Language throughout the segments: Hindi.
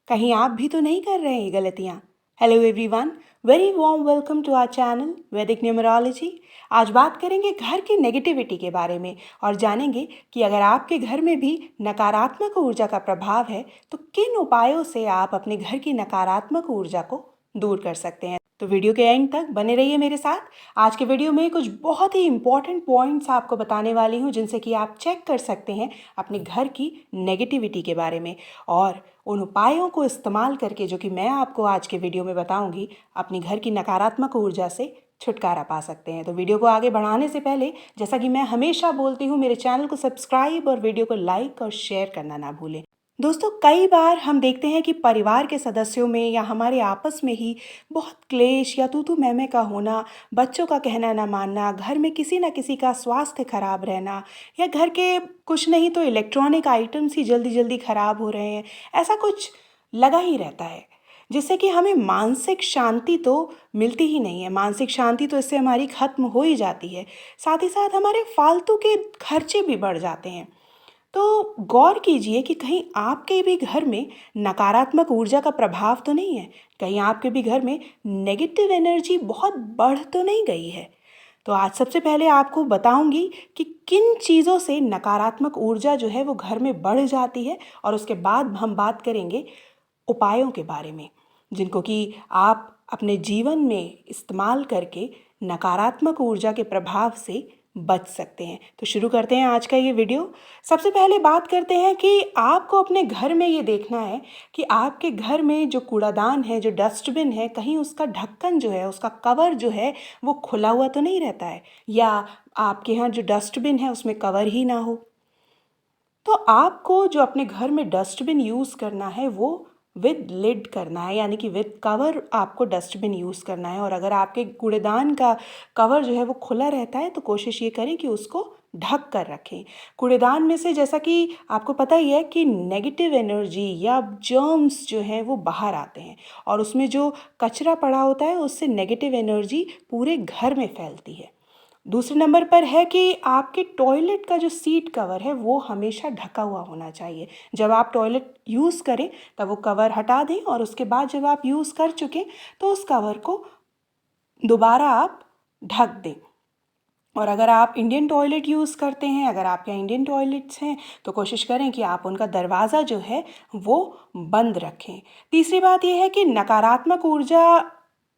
कहीं आप भी तो नहीं कर रहे हैं ये गलतियाँ। Hello everyone, very warm welcome to our channel Vedic numerology. आज बात करेंगे घर की नेगेटिविटी के बारे में और जानेंगे कि अगर आपके घर में भी नकारात्मक ऊर्जा का प्रभाव है तो किन उपायों से आप अपने घर की नकारात्मक ऊर्जा को दूर कर सकते हैं। तो वीडियो के एंड तक बने रहिए मेरे साथ। आज के वीडियो में कुछ बहुत ही इंपॉर्टेंट पॉइंट्स आपको बताने वाली हूँ जिनसे कि आप चेक कर सकते हैं अपने घर की नेगेटिविटी के बारे में और उन उपायों को इस्तेमाल करके जो कि मैं आपको आज के वीडियो में बताऊंगी अपनी घर की नकारात्मक ऊर्जा से छुटकारा पा सकते हैं। तो वीडियो को आगे बढ़ाने से पहले जैसा कि मैं हमेशा बोलती हूँ, मेरे चैनल को सब्सक्राइब और वीडियो को लाइक और शेयर करना ना भूलें। दोस्तों, कई बार हम देखते हैं कि परिवार के सदस्यों में या हमारे आपस में ही बहुत क्लेश या तू मैं का होना, बच्चों का कहना ना मानना, घर में किसी ना किसी का स्वास्थ्य खराब रहना या घर के कुछ नहीं तो इलेक्ट्रॉनिक आइटम्स ही जल्दी जल्दी खराब हो रहे हैं, ऐसा कुछ लगा ही रहता है जिससे कि हमें मानसिक शांति तो मिलती ही नहीं है। मानसिक शांति तो इससे हमारी खत्म हो ही जाती है, साथ ही साथ हमारे फालतू के खर्चे भी बढ़ जाते हैं। तो गौर कीजिए कि कहीं आपके भी घर में नकारात्मक ऊर्जा का प्रभाव तो नहीं है, कहीं आपके भी घर में नेगेटिव एनर्जी बहुत बढ़ तो नहीं गई है। तो आज सबसे पहले आपको बताऊंगी कि किन चीज़ों से नकारात्मक ऊर्जा जो है वो घर में बढ़ जाती है और उसके बाद हम बात करेंगे उपायों के बारे में जिनको कि आप अपने जीवन में इस्तेमाल करके नकारात्मक ऊर्जा के प्रभाव से बच सकते हैं। तो शुरू करते हैं आज का ये वीडियो। सबसे पहले बात करते हैं कि आपको अपने घर में ये देखना है कि आपके घर में जो कूड़ादान है, जो डस्टबिन है, कहीं उसका ढक्कन जो है, उसका कवर जो है वो खुला हुआ तो नहीं रहता है, या आपके यहाँ जो डस्टबिन है उसमें कवर ही ना हो। तो आपको जो अपने घर में डस्टबिन यूज़ करना है वो विद लिड करना है, यानी कि विद कवर आपको डस्टबिन यूज़ करना है। और अगर आपके कूड़ेदान का कवर जो है वो खुला रहता है तो कोशिश ये करें कि उसको ढक कर रखें। कूड़ेदान में से, जैसा कि आपको पता ही है, कि नेगेटिव एनर्जी या जर्म्स जो हैं वो बाहर आते हैं और उसमें जो कचरा पड़ा होता है उससे नेगेटिव एनर्जी पूरे घर में फैलती है। दूसरे नंबर पर है कि आपके टॉयलेट का जो सीट कवर है वो हमेशा ढका हुआ होना चाहिए। जब आप टॉयलेट यूज़ करें तब वो कवर हटा दें और उसके बाद जब आप यूज़ कर चुके तो उस कवर को दोबारा आप ढक दें। और अगर आप इंडियन टॉयलेट यूज़ करते हैं, अगर आपके यहाँ इंडियन टॉयलेट्स हैं, तो कोशिश करें कि आप उनका दरवाज़ा जो है वो बंद रखें। तीसरी बात यह है कि नकारात्मक ऊर्जा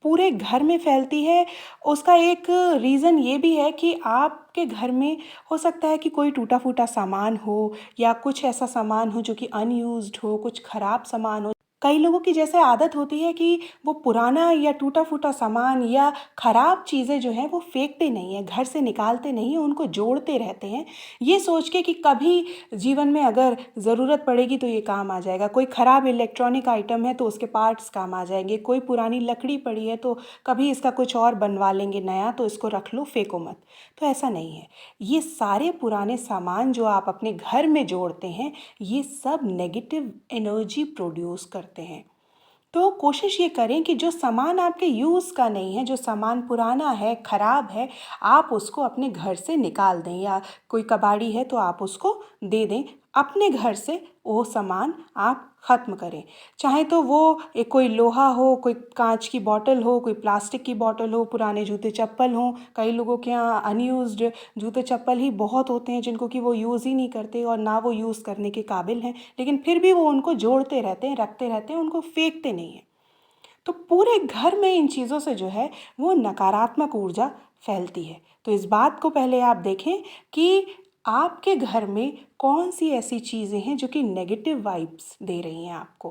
पूरे घर में फैलती है। उसका एक रीज़न ये भी है कि आपके घर में हो सकता है कि कोई टूटा फूटा सामान हो या कुछ ऐसा सामान हो जो कि अनयूज्ड हो, कुछ ख़राब सामान हो। कई लोगों की जैसे आदत होती है कि वो पुराना या टूटा फूटा सामान या ख़राब चीज़ें जो हैं वो फेंकते नहीं हैं, घर से निकालते नहीं हैं, उनको जोड़ते रहते हैं, ये सोच के कि कभी जीवन में अगर ज़रूरत पड़ेगी तो ये काम आ जाएगा। कोई ख़राब इलेक्ट्रॉनिक आइटम है तो उसके पार्ट्स काम आ जाएंगे, कोई पुरानी लकड़ी पड़ी है तो कभी इसका कुछ और बनवा लेंगे नया, तो इसको रख लो, फेंको मत। तो ऐसा नहीं है। ये सारे पुराने सामान जो आप अपने घर में जोड़ते हैं ये सब नेगेटिव एनर्जी प्रोड्यूस करते हैं। तो कोशिश ये करें कि जो सामान आपके यूज़ का नहीं है, जो सामान पुराना है, ख़राब है, आप उसको अपने घर से निकाल दें, या कोई कबाड़ी है तो आप उसको दे दें। अपने घर से वो सामान आप ख़त्म करें। चाहे तो वो एक कोई लोहा हो, कोई कांच की बॉटल हो, कोई प्लास्टिक की बॉटल हो, पुराने जूते चप्पल हों। कई लोगों के यहाँ अनयूज्ड जूते चप्पल ही बहुत होते हैं जिनको कि वो यूज़ ही नहीं करते और ना वो यूज़ करने के काबिल हैं, लेकिन फिर भी वो उनको जोड़ते रहते हैं, रखते रहते हैं, उनको फेंकते नहीं हैं। तो पूरे घर में इन चीज़ों से जो है वो नकारात्मक ऊर्जा फैलती है। तो इस बात को पहले आप देखें कि आपके घर में कौन सी ऐसी चीज़ें हैं जो कि नेगेटिव वाइब्स दे रही हैं आपको।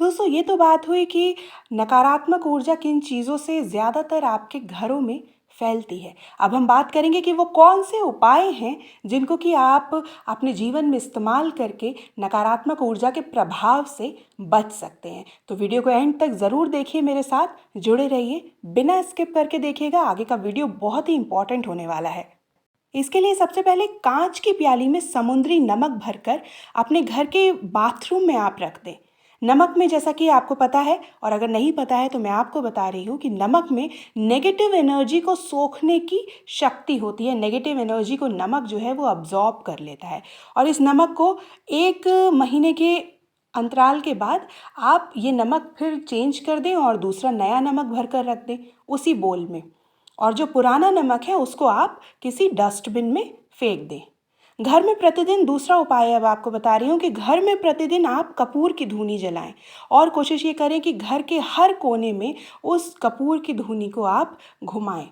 दोस्तों, ये तो बात हुई कि नकारात्मक ऊर्जा किन चीज़ों से ज़्यादातर आपके घरों में फैलती है। अब हम बात करेंगे कि वो कौन से उपाय हैं जिनको कि आप अपने जीवन में इस्तेमाल करके नकारात्मक ऊर्जा के प्रभाव से बच सकते हैं। तो वीडियो को एंड तक ज़रूर देखिए, मेरे साथ जुड़े रहिए, बिना स्किप करके देखिएगा। आगे का वीडियो बहुत ही इंपॉर्टेंट होने वाला है। इसके लिए सबसे पहले कांच की प्याली में समुद्री नमक भरकर अपने घर के बाथरूम में आप रख दें। नमक में, जैसा कि आपको पता है और अगर नहीं पता है तो मैं आपको बता रही हूँ कि नमक में नेगेटिव एनर्जी को सोखने की शक्ति होती है। नेगेटिव एनर्जी को नमक जो है वो अब्जॉर्ब कर लेता है और इस नमक को 1 महीने के अंतराल के बाद आप ये नमक फिर चेंज कर दें और दूसरा नया नमक भर कर रख दें उसी बोल में। और जो पुराना नमक है उसको आप किसी डस्टबिन में फेंक दें। घर में प्रतिदिन दूसरा उपाय अब आपको बता रही हूँ कि घर में प्रतिदिन आप कपूर की धूनी जलाएं और कोशिश ये करें कि घर के हर कोने में उस कपूर की धूनी को आप घुमाएं।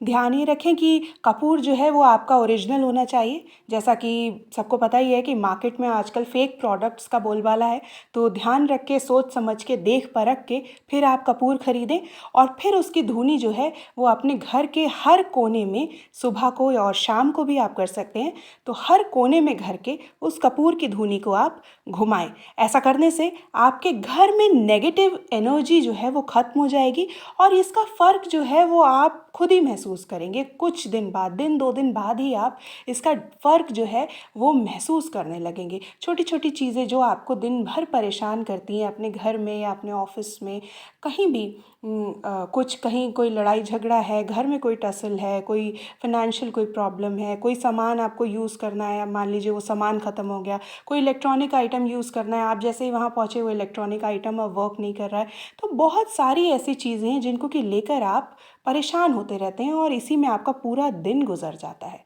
ध्यान ये रखें कि कपूर जो है वो आपका ओरिजिनल होना चाहिए। जैसा कि सबको पता ही है कि मार्केट में आजकल फेक प्रोडक्ट्स का बोलबाला है, तो ध्यान रख के सोच समझ के देख परख के फिर आप कपूर खरीदें और फिर उसकी धुनी जो है वो अपने घर के हर कोने में, सुबह को और शाम को भी आप कर सकते हैं, तो हर कोने में घर के उस कपूर की धुनी को आप घुमाएं। ऐसा करने से आपके घर में नेगेटिव एनर्जी जो है वो ख़त्म हो जाएगी और इसका फ़र्क जो है वो आप खुद ही महसूस करेंगे। कुछ दिन बाद, दिन 2 दिन बाद ही आप इसका फ़र्क जो है वो महसूस करने लगेंगे। छोटी छोटी चीज़ें जो आपको दिन भर परेशान करती हैं अपने घर में या अपने ऑफिस में, कहीं भी कुछ, कहीं कोई लड़ाई झगड़ा है, घर में कोई टसल है, कोई फाइनेंशियल कोई प्रॉब्लम है, कोई सामान आपको यूज़ करना है, मान लीजिए वो सामान ख़त्म हो गया, कोई इलेक्ट्रॉनिक आइटम यूज़ करना है, आप जैसे ही वहाँ पहुँचे वो इलेक्ट्रॉनिक आइटम अब वर्क नहीं कर रहा है। तो बहुत सारी ऐसी चीज़ें हैं जिनको कि लेकर आप परेशान होते रहते हैं और इसी में आपका पूरा दिन गुजर जाता है।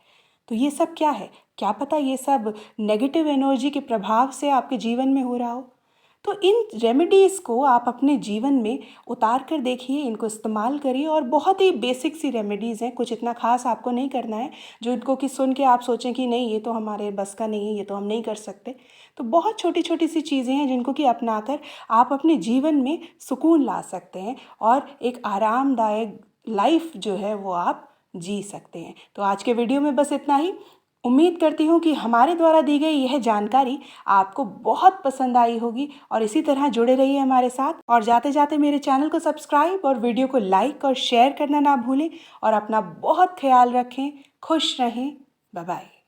तो ये सब क्या है? क्या पता ये सब नेगेटिव एनर्जी के प्रभाव से आपके जीवन में हो रहा हो। तो इन रेमेडीज़ को आप अपने जीवन में उतार कर देखिए, इनको इस्तेमाल करिए और बहुत ही बेसिक सी रेमेडीज़ हैं, कुछ इतना ख़ास आपको नहीं करना है जो इनको कि सुन के आप सोचें कि नहीं ये तो हमारे बस का नहीं है, ये तो हम नहीं कर सकते। तो बहुत छोटी छोटी सी चीज़ें हैं जिनको कि अपनाकर आप अपने जीवन में सुकून ला सकते हैं और एक आरामदायक लाइफ जो है वो आप जी सकते हैं। तो आज के वीडियो में बस इतना ही। उम्मीद करती हूँ कि हमारे द्वारा दी गई यह जानकारी आपको बहुत पसंद आई होगी और इसी तरह जुड़े रहिए हमारे साथ। और जाते जाते मेरे चैनल को सब्सक्राइब और वीडियो को लाइक और शेयर करना ना भूलें और अपना बहुत ख्याल रखें। खुश रहें। Bye bye.